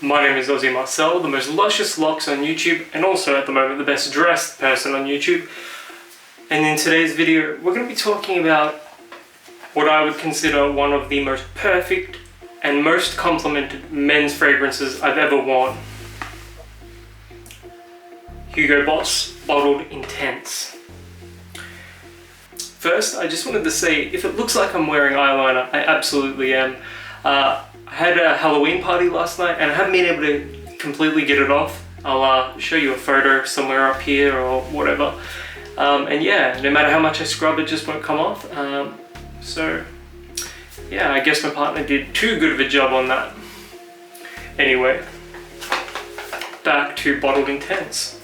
My name is Aussie Marcel, the most luscious locks on YouTube, and also at the moment the best dressed person on YouTube. And in today's video, we're going to be talking about what I would consider one of the most perfect and most complimented men's fragrances I've ever worn. Hugo Boss Bottled Intense. First, I just wanted to say, if it looks like I'm wearing eyeliner, I absolutely am. I had a Halloween party last night and I haven't been able to completely get it off. I'll show you a photo somewhere up here or whatever. And yeah, no matter how much I scrub, it just won't come off. So yeah, I guess my partner did too good of a job on that. Anyway, back to Bottled Intense.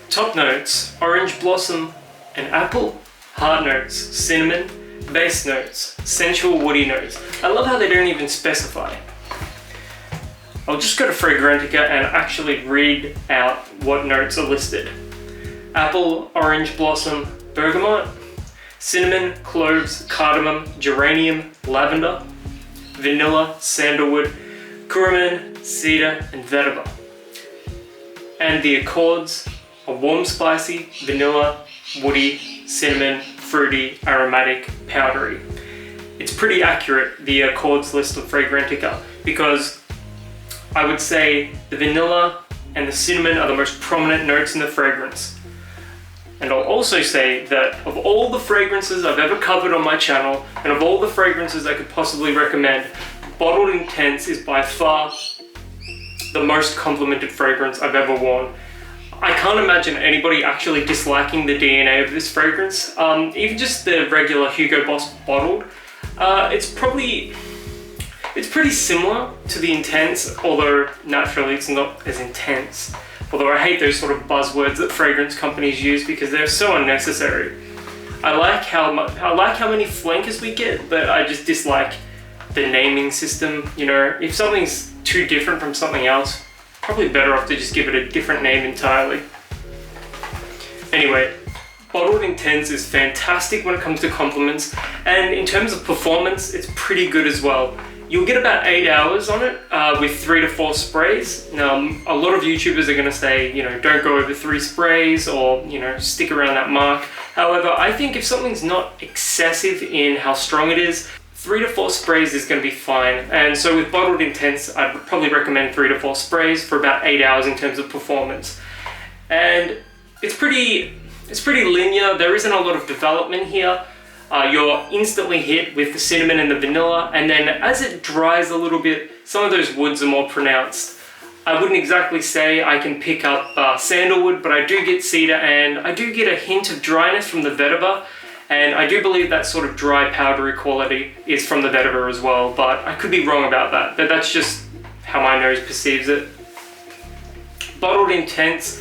Top notes: orange blossom and apple. Heart notes: cinnamon. Base notes: sensual woody notes. I love how they don't even specify. I'll just go to Fragrantica and actually read out what notes are listed. Apple, orange blossom, bergamot, cinnamon, cloves, cardamom, geranium, lavender, vanilla, sandalwood, curcumin, cedar, and vetiver. And the accords are warm, spicy, vanilla, woody, cinnamon, fruity, aromatic, powdery. It's pretty accurate, the accords list of Fragrantica, because I would say the vanilla and the cinnamon are the most prominent notes in the fragrance. And I'll also say that of all the fragrances I've ever covered on my channel, and of all the fragrances I could possibly recommend, Bottled Intense is by far the most complimented fragrance I've ever worn. I can't imagine anybody actually disliking the DNA of this fragrance. Even just the regular Hugo Boss Bottled, it's pretty similar to the Intense, although naturally it's not as intense. Although I hate those sort of buzzwords that fragrance companies use because they're so unnecessary. I like how many flankers we get, but I just dislike the naming system. You know, if something's too different from something else, probably better off to just give it a different name entirely. Anyway, Bottled Intense is fantastic when it comes to compliments, and in terms of performance, it's pretty good as well. You'll get about 8 hours on it with 3 to 4 sprays. Now, a lot of YouTubers are going to say, you know, don't go over 3 sprays or, you know, stick around that mark. However, I think if something's not excessive in how strong it is, 3 to 4 sprays is going to be fine. And so with Bottled Intense, I'd probably recommend 3 to 4 sprays for about 8 hours in terms of performance. And it's pretty linear. There isn't a lot of development here. You're instantly hit with the cinnamon and the vanilla, and then as it dries a little bit, some of those woods are more pronounced. I wouldn't exactly say I can pick up sandalwood, but I do get cedar, and I do get a hint of dryness from the vetiver, and I do believe that sort of dry, powdery quality is from the vetiver as well, but I could be wrong about that, but that's just how my nose perceives it. Bottled Intense,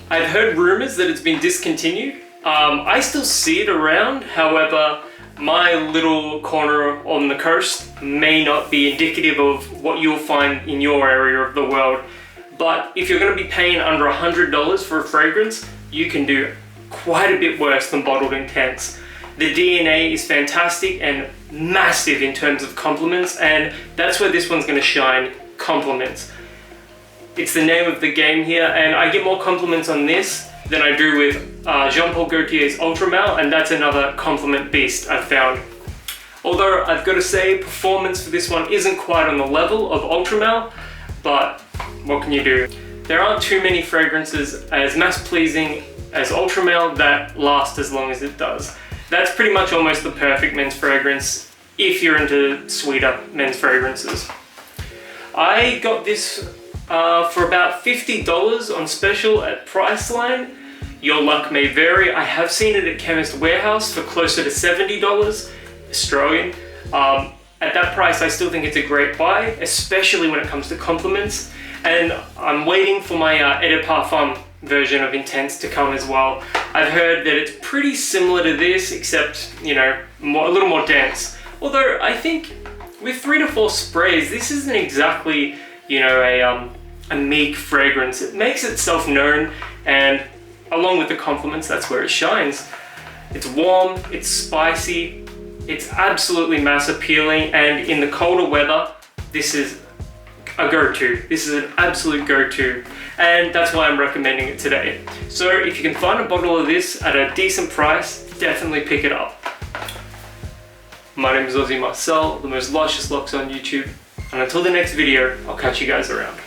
I've heard rumors that it's been discontinued. I still see it around, however, my little corner on the coast may not be indicative of what you'll find in your area of the world. But if you're going to be paying under $100 for a fragrance, you can do quite a bit worse than Bottled Intense. The DNA is fantastic and massive in terms of compliments, and that's where this one's going to shine, compliments. It's the name of the game here, and I get more compliments on this than I do with Jean-Paul Gaultier's Ultra Male, and that's another compliment beast I've found. Although I've got to say, performance for this one isn't quite on the level of Ultra Male, but what can you do? There aren't too many fragrances as mass-pleasing as Ultra Male that last as long as it does. That's pretty much almost the perfect men's fragrance if you're into sweeter men's fragrances. I got this for about $50 on special at Priceline. Your luck may vary. I have seen it at Chemist Warehouse for closer to $70 Australian. At that price, I still think it's a great buy, especially when it comes to compliments. And I'm waiting for my Eau de Parfum version of Intense to come as well. I've heard that it's pretty similar to this, except, you know, a little more dense. Although I think with 3 to 4 sprays, this isn't exactly, you know, a meek fragrance. It makes itself known, and along with the compliments, that's where it shines. It's warm, it's spicy, it's absolutely mass appealing, and in the colder weather, this is a go-to. This is an absolute go-to, and that's why I'm recommending it today. So if you can find a bottle of this at a decent price, definitely pick it up. My name is Aussie Marcel, the most luscious locks on YouTube, and until the next video, I'll catch you guys around.